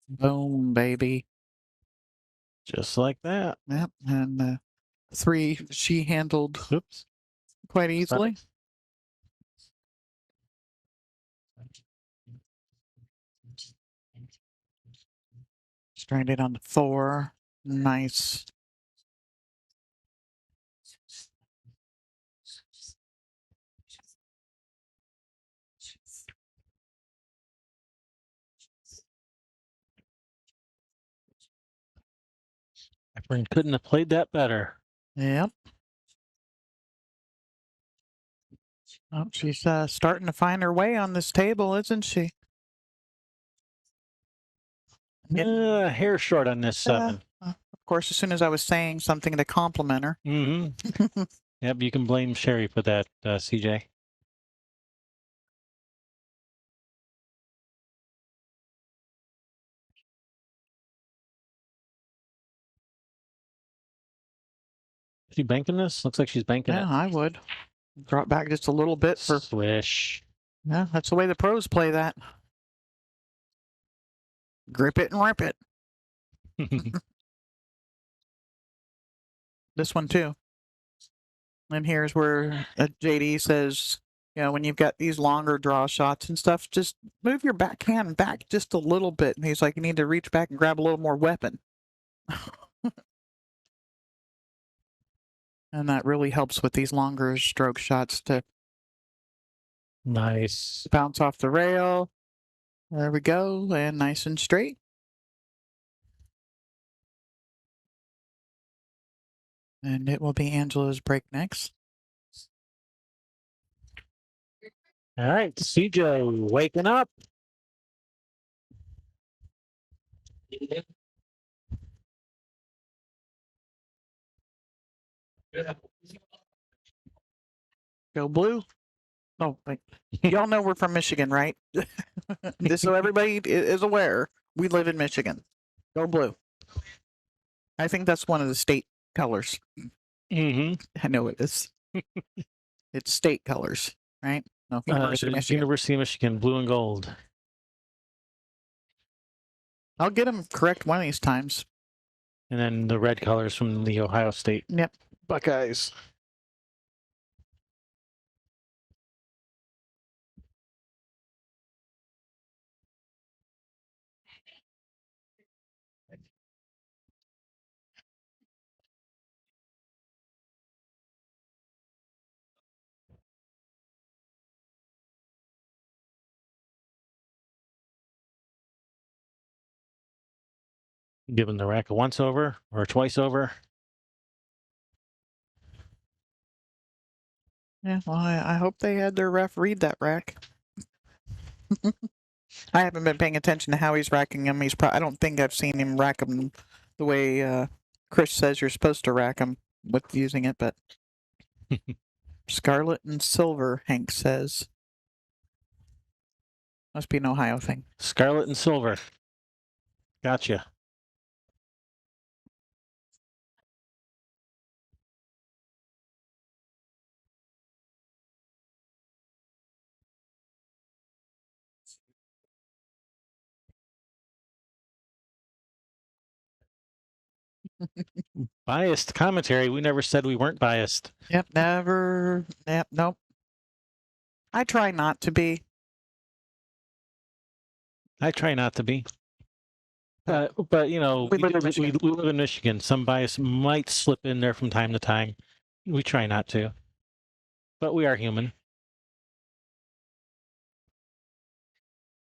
Boom, baby. Just like that. Yep. And 3 she handled Oops. quite easily. Stranded on the 4. Nice. My friend couldn't have played that better. Yep. Oh, she's starting to find her way on this table, isn't she? Hair short on this 7. Of course, as soon as I was saying something to compliment her. Mm-hmm. Yep, you can blame Sherry for that, CJ. Is she banking this? Looks like she's banking Yeah, it. I would. Drop back just a little bit for. Swish. Yeah, that's the way the pros play that. Grip it and rip it. This one too. And here's where JD says, you know, when you've got these longer draw shots and stuff, just move your backhand back just a little bit. And he's like, you need to reach back and grab a little more weapon. And that really helps with these longer stroke shots to Nice. bounce off the rail. There we go. And nice and straight. And it will be Angela's break next. All right, CJ waking up. Go blue. Oh, wait. Y'all know we're from Michigan, right? Just so everybody is aware, we live in Michigan. Go blue. I think that's one of the state colors. Mm-hmm. I know it is. It's state colors, right? No, University of Michigan. University of Michigan, blue and gold. I'll get them correct one of these times. And then the red colors from the Ohio State Yep. Buckeyes. Giving the rack a once over or a twice over. Yeah, well, I hope they had their ref read that rack. I haven't been paying attention to how he's racking them. I don't think I've seen him rack them the way Chris says you're supposed to rack them with using it, but scarlet and silver, Hank says. Must be an Ohio thing. Scarlet and silver. Gotcha. Biased commentary. We never said we weren't biased. Yep, never. Yep, nope. I try not to be. I try not to be. But you know, We live in Michigan. we live in Michigan. Some bias might slip in there from time to time. We try not to. But we are human.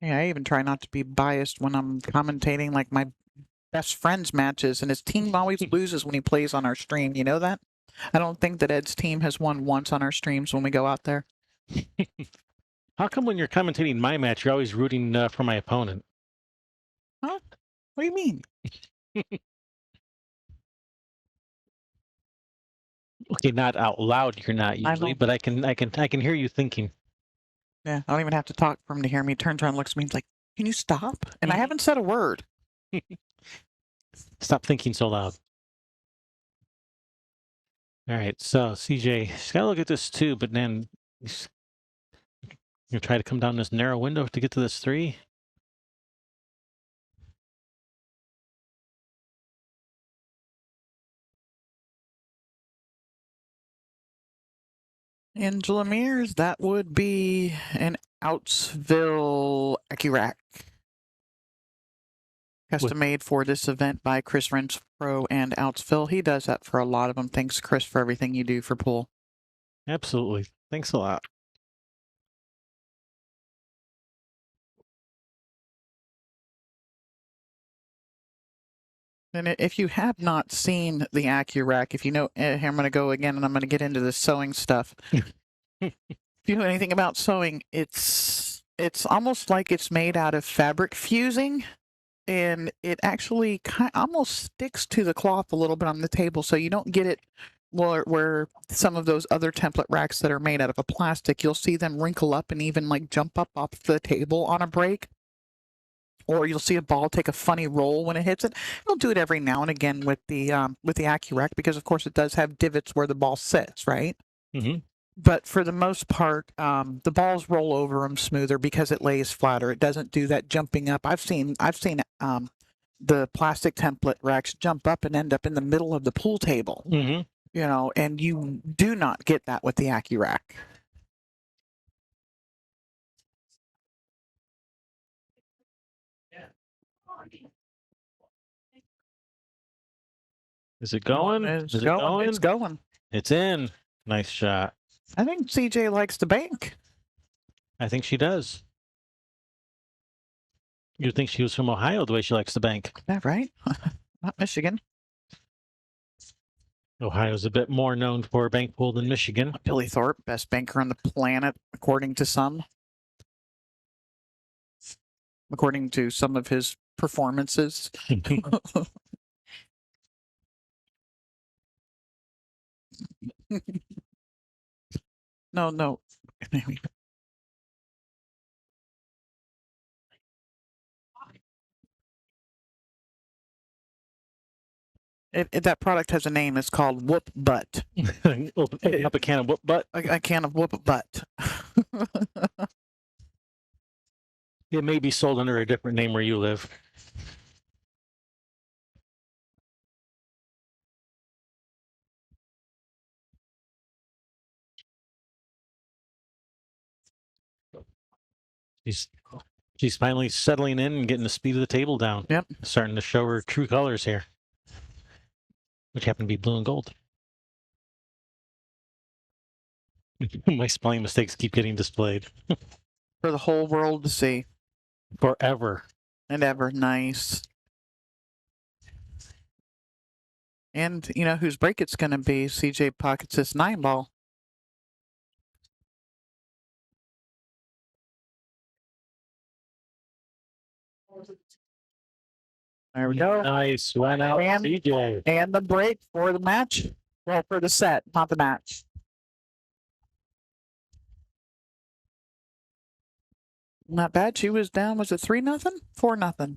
Yeah, I even try not to be biased when I'm commentating like my best friend's matches, and his team always loses when he plays on our stream. You know that? I don't think that Ed's team has won once on our streams when we go out there. How come when you're commentating my match, you're always rooting for my opponent? Huh? What do you mean? Okay, not out loud. You're not usually, but I can hear you thinking. Yeah, I don't even have to talk for him to hear me. He turns around, looks at me, and is like, "Can you stop?" And I haven't said a word. Stop thinking so loud. All right, so CJ, she's got to look at this too, but then he's gonna try to come down this narrow window to get to this 3. Angela Mears, that would be an Outsville AccuRack. Custom made for this event by Chris Renfro and Outsville. He does that for a lot of them. Thanks, Chris, for everything you do for pool. Absolutely. Thanks a lot. And if you have not seen the AccuRack, if you know, here I'm going to go again and I'm going to get into the sewing stuff. If you know anything about sewing, it's almost like it's made out of fabric fusing, and it actually almost sticks to the cloth a little bit on the table, so you don't get it where some of those other template racks that are made out of a plastic, you'll see them wrinkle up and even like jump up off the table on a break. Or you'll see a ball take a funny roll when it hits it. It'll do it every now and again with the AccuRack because, of course, it does have divots where the ball sits, right? Mm-hmm. But for the most part, the balls roll over them smoother because it lays flatter. It doesn't do that jumping up. I've seen the plastic template racks jump up and end up in the middle of the pool table. Mm-hmm. You know, and you do not get that with the AccuRack. Is it going? It's Is it going. going? It's going. It's in. Nice shot. I think CJ likes the bank. I think she does. You'd think she was from Ohio the way she likes to bank. Yeah, right? Not Michigan. Ohio's a bit more known for bank pool than Michigan. Billy Thorpe, best banker on the planet, according to some. According to some of his performances. No. That product has a name. It's called Whoop Butt. Open up a can of whoop butt. A can of Whoop Butt. It may be sold under a different name where you live. She's finally settling in and getting the speed of the table down. Yep. Starting to show her true colors here, which happen to be blue and gold. My spelling mistakes keep getting displayed. For the whole world to see. Forever. And ever. Nice. And you know whose break it's going to be? CJ pockets this 9-ball. There we go. Nice. Went out, CJ. And the break for the match. Well, for the set, not the match. Not bad. She was down. Was it 3-0? 4-0.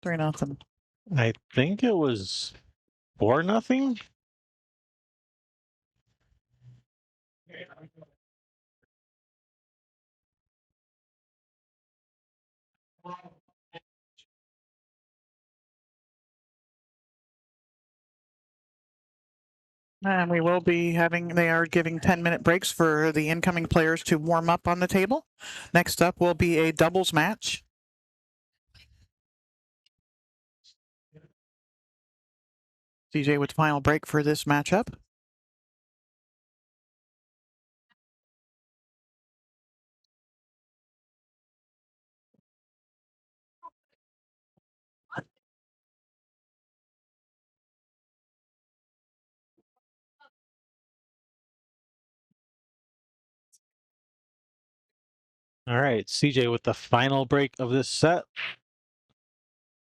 3-0. I think it was 4-0. And we will be they are giving 10-minute breaks for the incoming players to warm up on the table. Next up will be a doubles match. CJ with the final break for this matchup. All right, CJ with the final break of this set.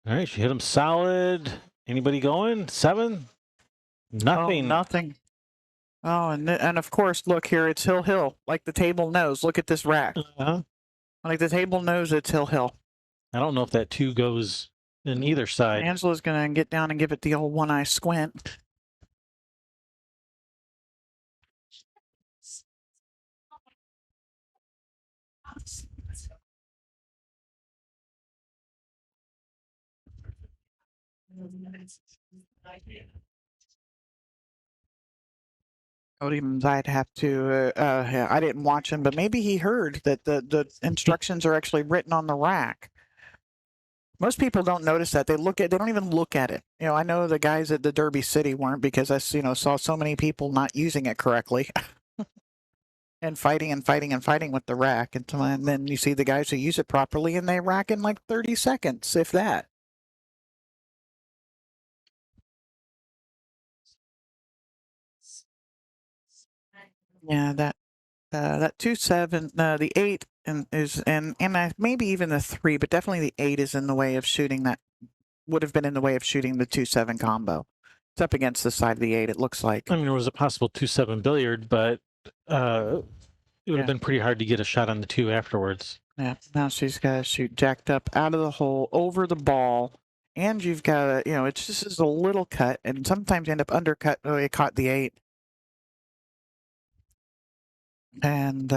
All right, she hit him solid. Anybody going? 7? Nothing. Oh, nothing. Oh, and of course, look here, it's Hill. Like the table knows. Look at this rack. Like the table knows it's Hill. I don't know if that 2 goes in either side. Angela's going to get down and give it the old one-eye squint. Williams, I'd have to. Yeah, I didn't watch him, but maybe he heard that the instructions are actually written on the rack. Most people don't notice that. They don't even look at it. I know the guys at the Derby City weren't, because I saw so many people not using it correctly and fighting and fighting and fighting with the rack. And then you see the guys who use it properly and they rack in like 30 seconds, if that. Yeah, that 2-7, the 8 and maybe even the 3, but definitely the 8 is in the way of shooting that. Would have been in the way of shooting the 2-7 combo. It's up against the side of the 8, it looks like. I mean, there was a possible 2-7 billiard, but it would have been pretty hard to get a shot on the 2 afterwards. Yeah, now she's got to shoot jacked up out of the hole, over the ball, and you've got to, it's just a little cut, and sometimes you end up undercut. Oh, you caught the 8. And,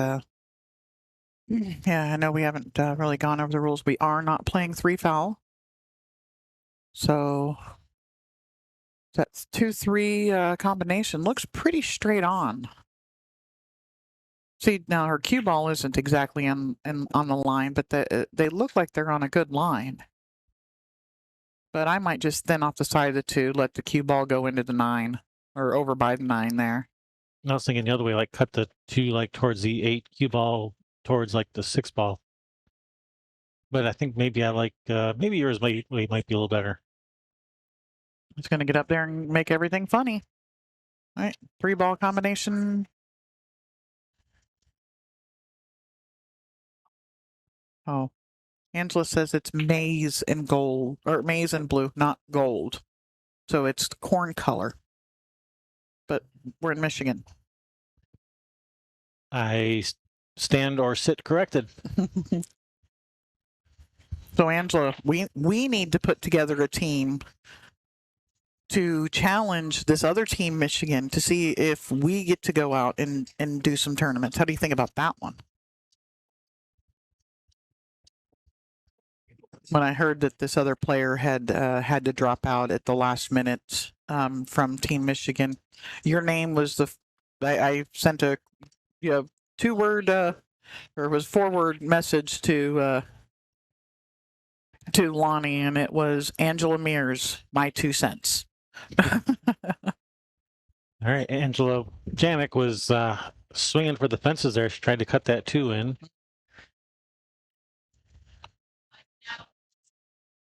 yeah, I know we haven't really gone over the rules. We are not playing 3 foul. So that's 2-3 combination. Looks pretty straight on. See, now her cue ball isn't exactly on the line, but they look like they're on a good line. But I might just thin off the side of the 2, let the cue ball go into the 9, or over by the 9 there. I was thinking the other way, like cut the 2 like towards the 8 cue ball towards like the 6 ball. But I think maybe I like maybe yours might be a little better. It's going to get up there and make everything funny. All right, 3 ball combination. Oh, Angela says it's maize and gold, or maize and blue, not gold. So it's corn color. But we're in Michigan. I stand or sit corrected. So Angela, we need to put together a team to challenge this other team, Michigan, to see if we get to go out and do some tournaments. How do you think about that one? When I heard that this other player had had to drop out at the last minute from Team Michigan, your name was I sent a 2-word or it was 4-word message to Lonnie, and it was Angela Mears, my 2 cents. All right, Angela Janic was swinging for the fences there. She tried to cut that 2 in.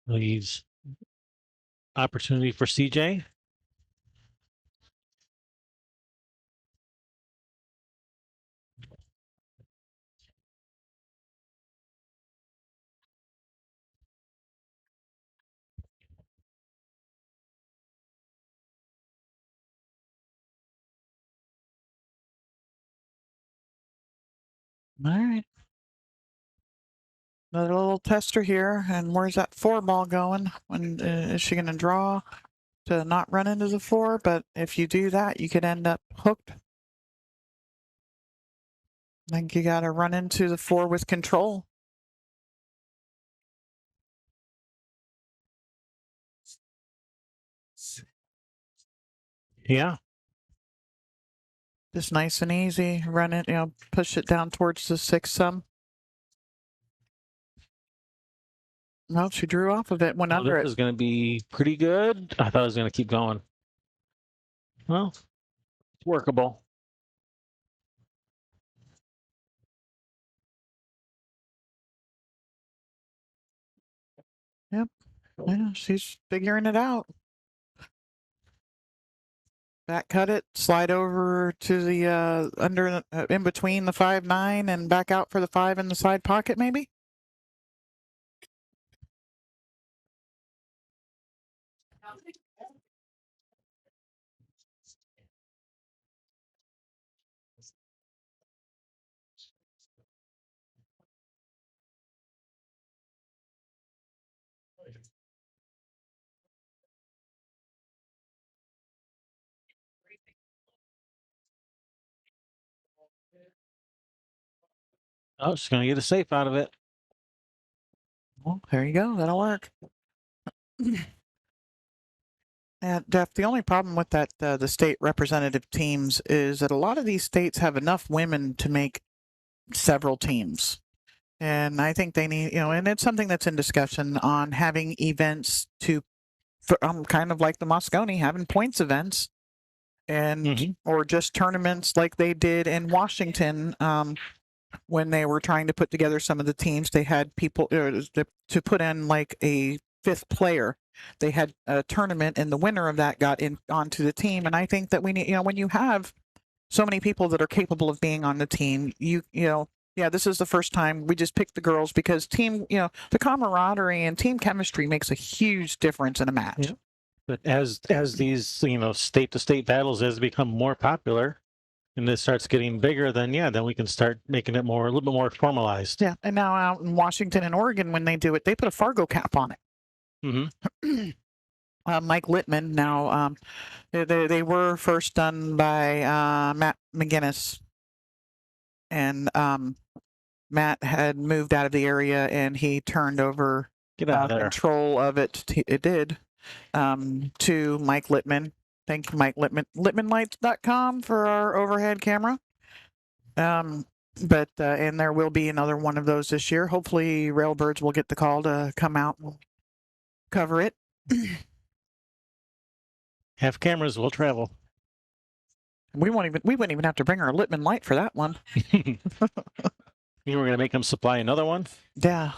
Leaves opportunity for CJ. All right. Another little tester here, and where's that 4 ball going? When is she going to draw to not run into the 4? But if you do that, you could end up hooked. I think you got to run into the 4 with control. Yeah. Just nice and easy. Run it, push it down towards the 6 some. Well, she drew off of it, went under it. This is going to be pretty good. I thought it was going to keep going. Well, it's workable. Yep. Yeah, she's figuring it out. Back cut it, slide over to the under in between the 5-9 and back out for the 5 in the side pocket, maybe. Oh, she's going to get a safe out of it. Well, there you go. That'll work. Jeff, the only problem with that, the state representative teams, is that a lot of these states have enough women to make several teams. And I think they need, and it's something that's in discussion on having events kind of like the Mosconi, having points events and or just tournaments like they did in Washington when they were trying to put together some of the teams. They had people to put in like a fifth player. They had a tournament, and the winner of that got onto the team. And I think that we need, when you have so many people that are capable of being on the team, yeah, this is the first time we just picked the girls because team, the camaraderie and team chemistry makes a huge difference in a match. Yeah. But as these, state to state battles has become more popular and this starts getting bigger, then we can start making it a little bit more formalized. Yeah. And now out in Washington and Oregon, when they do it, they put a Fargo cap on it. Mike Littman. Now, they were first done by Matt McGinnis, and Matt had moved out of the area, and he turned over control of it. It did to Mike Littman. Thank you, Mike Littman. LittmanLights.com for our overhead camera. But and there will be another one of those this year. Hopefully, Railbirds will get the call to come out and cover it. Have cameras, we'll travel. We wouldn't even have to bring our Littman light for that one. You were going to make them supply another one? Yeah.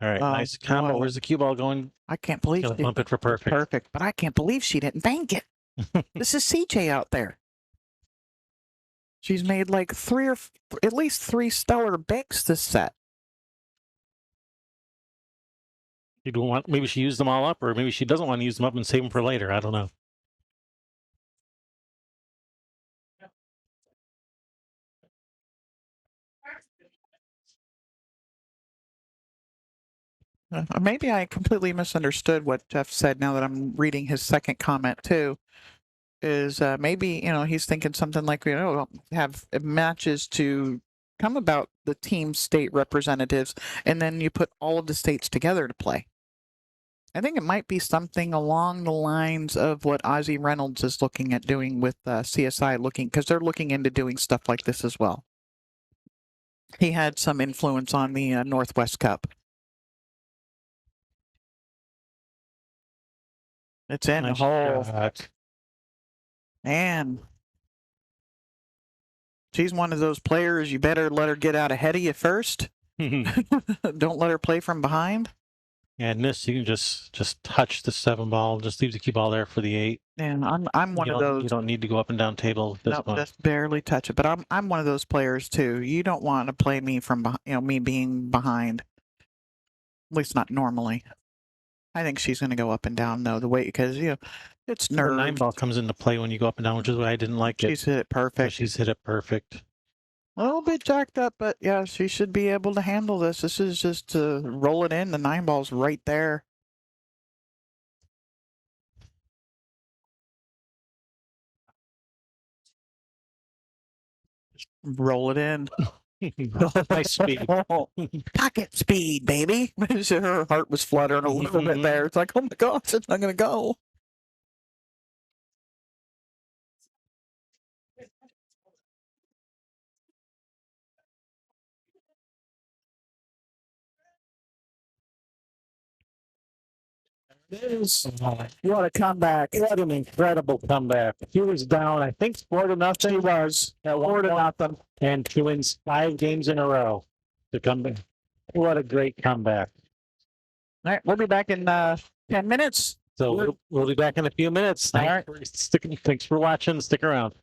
All right, nice combo. Boy. Where's the cue ball going? I can't believe Gonna bump it for perfect. Perfect, but I can't believe she didn't bank it. This is CJ out there. She's made like at least three stellar banks this set. Maybe she used them all up, or maybe she doesn't want to use them up and save them for later. I don't know. Maybe I completely misunderstood what Jeff said now that I'm reading his second comment too. Is maybe, he's thinking something like, have matches to come about the team state representatives, and then you put all of the states together to play. I think it might be something along the lines of what Ozzie Reynolds is looking at doing with CSI, because they're looking into doing stuff like this as well. He had some influence on the Northwest Cup. It's in Nice the hole. shot. And she's one of those players, you better let her get out ahead of you first. Don't let her play from behind. And this, you can just touch the 7 ball, just leave the cue ball there for the 8. And I'm one of those. You don't need to go up and down table. No, just barely touch it. But I'm one of those players too. You don't want to play me from me being behind. At least not normally. I think she's going to go up and down though, because it's nerve. The 9 ball comes into play when you go up and down, which is why I didn't like it. She's hit it perfect. She's hit it perfect. A little bit jacked up, but yeah, she should be able to handle this. This is just to roll it in. The 9 ball's right there. Just roll it in. Nice speed. Pocket speed, baby. Her heart was fluttering a little bit there. It's like, oh my gosh, it's not going to go. What a comeback. What an incredible comeback. He was down, I think, 4-0. He was. At 4-0. And she wins 5 games in a row to come back. What a great comeback. All right, we'll be back in 10 minutes. So we'll be back in a few minutes. All right. Thanks for watching. Stick around.